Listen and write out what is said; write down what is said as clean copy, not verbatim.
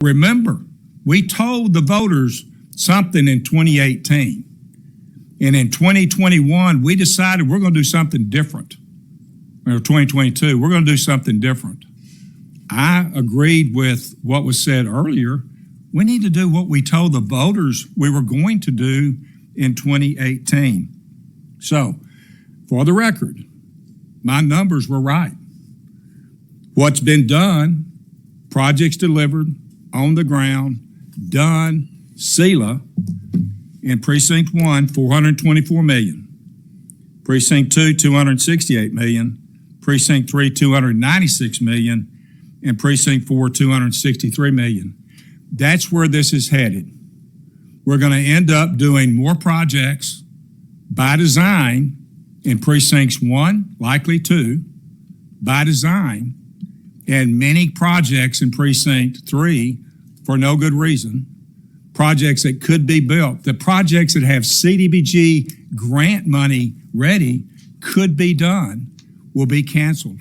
Remember, we told the voters something in 2018. And in 2021, we decided we're going to do something different. Or 2022, we're going to do something different. I agreed with what was said earlier. We need to do what we told the voters we were going to do in 2018. So, for the record, my numbers were right. What's been done, projects delivered, on the ground, done, CELA, in Precinct 1, $424 million. Precinct 2, $268 million. Precinct 3, $296 million. And Precinct 4, $263 million. That's where this is headed. We're going to end up doing more projects by design in Precincts 1, likely 2, by design, and many projects in Precinct 3 for no good reason. Projects that could be built. The projects that have CDBG grant money ready could be done will be canceled.